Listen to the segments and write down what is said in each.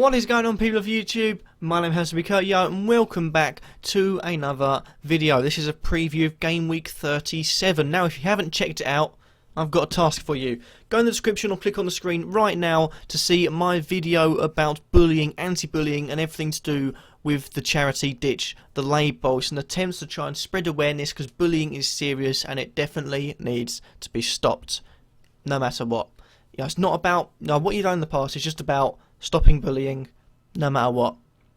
What is going on, people of YouTube? My name is Kurtyoy and welcome back to another video. This is a preview of Game Week 37. Now, if you haven't checked it out, I've got a task for you. Go in the description or click on the screen right now to see my video about bullying, anti-bullying and everything to do with the charity Ditch the Label. It's an attempt to try and spread awareness because bullying is serious and it definitely needs to be stopped, no matter what. You know, it's not about what you've done in the past, it's just about stopping bullying no matter what.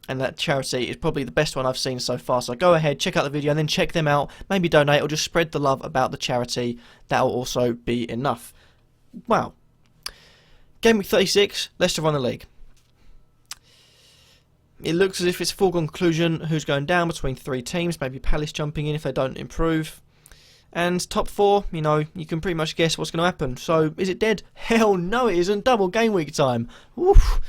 And that charity is probably the best one I've seen so far. So go ahead, check out the video and then check them out. Maybe donate or just spread the love about the charity. That'll also be enough. Wow. Game week 36, Leicester run the league. It looks as if it's a foregone conclusion who's going down between three teams. Maybe Palace jumping in if they don't improve. And top four, you know, you can pretty much guess what's going to happen. So, is it dead? Hell no, it isn't. Double game week time. Oof.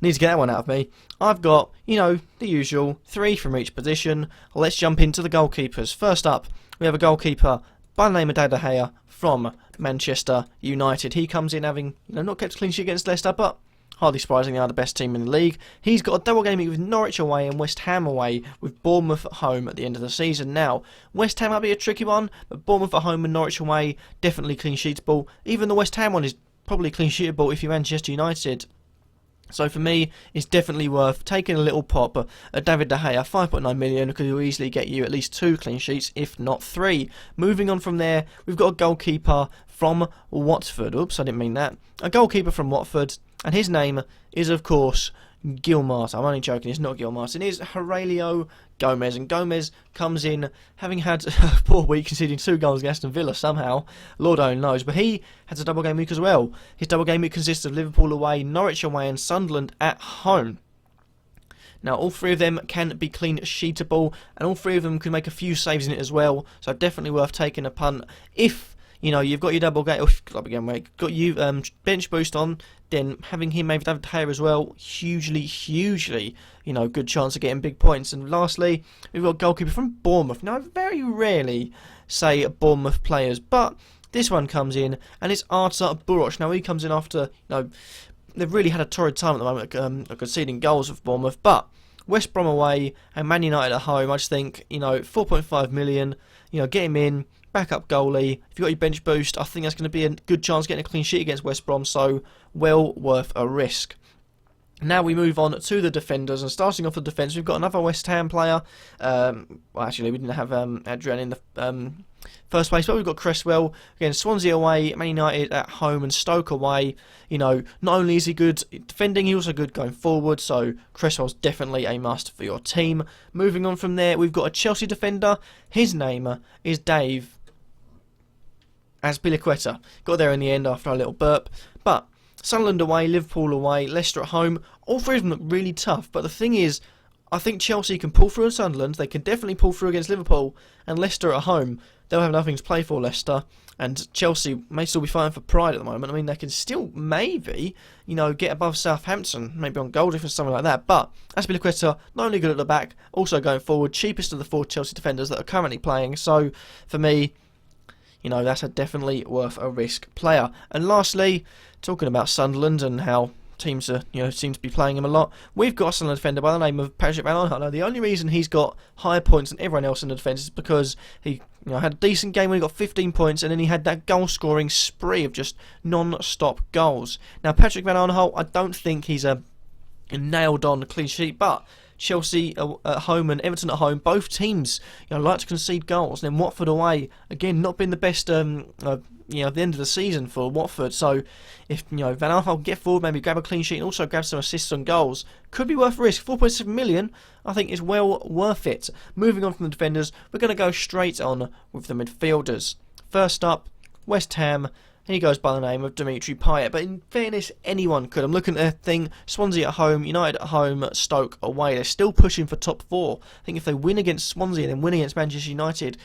Need to get that one out of me. I've got, you know, the usual, three from each position. Let's jump into the goalkeepers. First up, we have a goalkeeper by the name of De Gea from Manchester United. He comes in having, you know, not kept a clean sheet against Leicester, but hardly surprising, they are the best team in the league. He's got a double game week with Norwich away and West Ham away, with Bournemouth at home at the end of the season. Now, West Ham might be a tricky one, but Bournemouth at home and Norwich away, definitely clean sheetable. Even the West Ham one is probably clean sheetable if you're Manchester United. So for me, it's definitely worth taking a little pop at David De Gea, 5.9 million, because he'll easily get you at least 2 clean sheets, if not 3. Moving on from there, we've got a goalkeeper from Watford. Oops, I didn't mean that. A goalkeeper from Watford, and his name is, of course, Gilmartin. I'm only joking, it's not Gilmartin. It is Aurelio Gomez, and Gomez comes in having had a poor week, conceding 2 goals against Aston Villa somehow. Lord only knows, but he has a double game week as well. His double game week consists of Liverpool away, Norwich away and Sunderland at home. Now, all 3 of them can be clean sheetable, and all 3 of them can make a few saves in it as well, so definitely worth taking a punt. If, you know, you've got your double game week, got you bench boost on, then having him maybe David De Gea as well, hugely, you know, good chance of getting big points. And lastly, we've got a goalkeeper from Bournemouth. Now, I very rarely say Bournemouth players, but this one comes in, and it's Artur Boruc. Now, he comes in after, you know, they've really had a torrid time at the moment, conceding goals with Bournemouth, but West Brom away and Man United at home, I just think, you know, 4.5 million, you know, get him in. Backup goalie. If you've got your bench boost, I think that's going to be a good chance of getting a clean sheet against West Brom, so well worth a risk. Now we move on to the defenders, and starting off the defence, we've got another West Ham player. Well, actually, we didn't have Adrian in the first place, but we've got Cresswell against Swansea away, Man United at home, and Stoke away. You know, not only is he good defending, he's also good going forward, so Cresswell's definitely a must for your team. Moving on from there, we've got a Chelsea defender. His name is Dave Azpilicueta. Got there in the end after a little burp. But Sunderland away, Liverpool away, Leicester at home. All 3 of them look really tough. But the thing is, I think Chelsea can pull through on Sunderland. They can definitely pull through against Liverpool. And Leicester at home, they'll have nothing to play for, Leicester. And Chelsea may still be fighting for pride at the moment. I mean, they can still maybe, you know, get above Southampton, maybe on goal difference, something like that. But Azpilicueta, not only good at the back, also going forward, cheapest of the 4 Chelsea defenders that are currently playing. So, for me, you know, that's a definitely worth a risk player. And lastly, talking about Sunderland and how teams are, you know, seem to be playing him a lot, we've got a Sunderland defender by the name of Patrick Van Aanholt. Now, the only reason he's got higher points than everyone else in the defence is because he, you know, had a decent game when he got 15 points, and then he had that goal-scoring spree of just non-stop goals. Now, Patrick Van Aanholt, I don't think he's a nailed-on clean sheet, but Chelsea at home and Everton at home, both teams, you know, like to concede goals. And then Watford away, again, not been the best, you know, at the end of the season for Watford. So if, you know, Van Aanholt can get forward, maybe grab a clean sheet and also grab some assists on goals, could be worth a risk. 4.7 million, I think, is well worth it. Moving on from the defenders, we're going to go straight on with the midfielders. First up, West Ham. He goes by the name of Dimitri Payet, but in fairness, anyone could. I'm looking at a thing, Swansea at home, United at home, Stoke away. They're still pushing for top 4. I think if they win against Swansea and then win against Manchester United,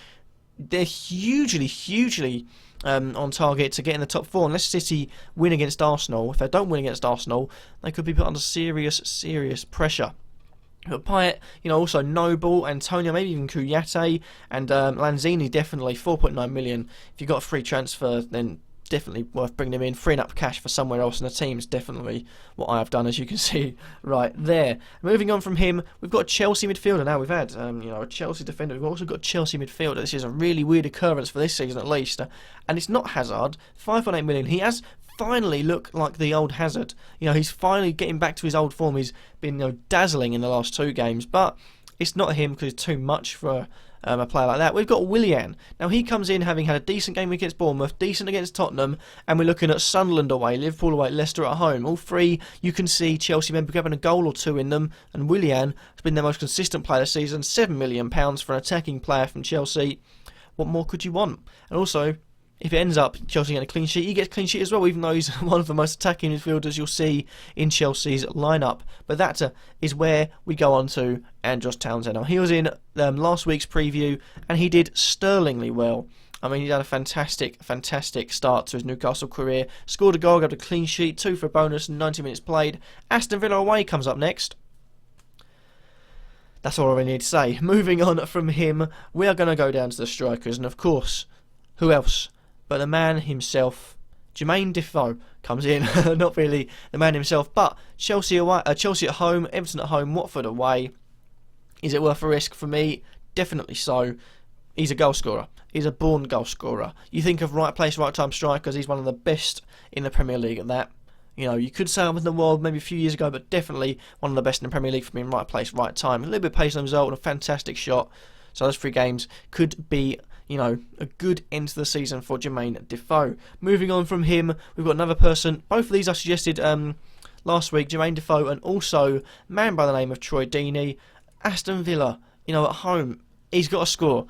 they're hugely on target to get in the top 4. Unless City win against Arsenal, if they don't win against Arsenal, they could be put under serious pressure. But Payet, you know, also Noble, Antonio, maybe even Kouyaté, and Lanzini definitely, 4.9 million. If you've got a free transfer, then definitely worth bringing him in. Freeing up cash for somewhere else in the team is definitely what I have done, as you can see right there. Moving on from him, we've got a Chelsea midfielder now. We've had a Chelsea defender. We've also got a Chelsea midfielder. This is a really weird occurrence for this season at least, and it's not Hazard. 5.8 million. He has finally looked like the old Hazard. He's finally getting back to his old form. He's been dazzling in the last 2 games, but it's not him because it's too much for a player like that. We've got Willian. Now he comes in having had a decent game against Bournemouth, decent against Tottenham, and we're looking at Sunderland away, Liverpool away, Leicester at home. All 3, you can see Chelsea maybe grabbing a goal or 2 in them, and Willian has been their most consistent player this season. £7 million for an attacking player from Chelsea. What more could you want? And also, if it ends up Chelsea getting a clean sheet, he gets a clean sheet as well, even though he's one of the most attacking midfielders you'll see in Chelsea's lineup. But that is where we go on to Andros Townsend. Now, he was in last week's preview, and he did sterlingly well. I mean, he had a fantastic start to his Newcastle career. Scored a goal, got a clean sheet, 2 for a bonus, and 90 minutes played. Aston Villa away comes up next. That's all I really need to say. Moving on from him, we are going to go down to the strikers, and of course, who else but the man himself, Jermaine Defoe, comes in. Not really the man himself, but Chelsea away, Chelsea at home, Everton at home, Watford away. Is it worth a risk? For me, definitely so. He's a goal scorer. He's a born goal scorer. You think of right place, right time strikers, he's one of the best in the Premier League at that. You could say I'm in the world maybe a few years ago, but definitely one of the best in the Premier League for being right place, right time. A little bit of pace on the result and a fantastic shot. So those 3 games could be a good end to the season for Jermaine Defoe. Moving on from him, we've got another person. Both of these I suggested last week, Jermaine Defoe and also a man by the name of Troy Deeney. Aston Villa, at home, he's got a score.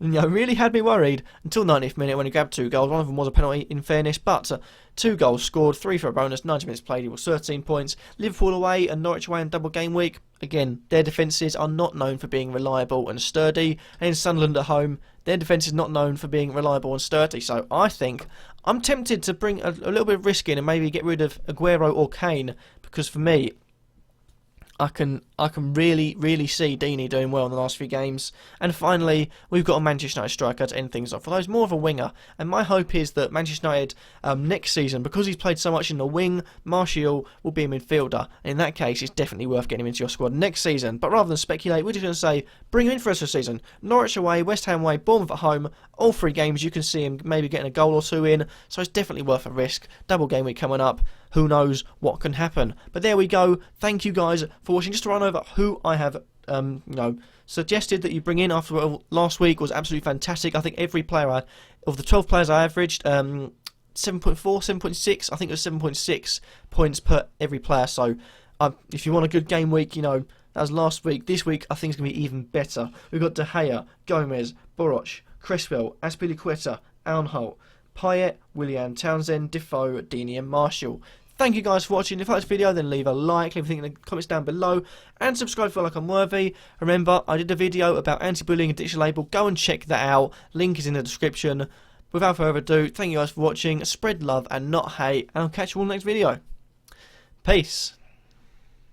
Really had me worried until 90th minute when he grabbed 2 goals. One of them was a penalty, in fairness, but 2 goals scored, 3 for a bonus, 90 minutes played, he was 13 points. Liverpool away and Norwich away in double game week. Again, their defences are not known for being reliable and sturdy. And in Sunderland at home, their defence is not known for being reliable and sturdy. So I think I'm tempted to bring a little bit of risk in and maybe get rid of Aguero or Kane, because for me, I can really see Deeney doing well in the last few games. And finally, we've got a Manchester United striker to end things off. Although he's more of a winger, and my hope is that Manchester United next season, because he's played so much in the wing, Martial will be a midfielder. And in that case, it's definitely worth getting him into your squad next season. But rather than speculate, we're just going to say, bring him in for us this season. Norwich away, West Ham away, Bournemouth at home. All 3 games, you can see him maybe getting a goal or 2 in. So it's definitely worth a risk. Double game week coming up. Who knows what can happen? But there we go. Thank you guys for watching. Just to run over who I have, suggested that you bring in after last week was absolutely fantastic. I think every player of the 12 players I averaged, 7.4, 7.6. I think it was 7.6 points per every player. So if you want a good game week, that was last week. This week I think it's going to be even better. We've got De Gea, Gomez, Boroch, Cresswell, Azpilicueta, Arnholt, Payet, Willian, Townsend, Defoe, Deeney and Martial. Thank you guys for watching. If you like this video, then leave a like, leave a thing in the comments down below, and subscribe if you feel like I'm worthy. Remember, I did a video about anti-bullying and Digital Label. Go and check that out. Link is in the description. Without further ado, thank you guys for watching. Spread love and not hate, and I'll catch you all in the next video. Peace.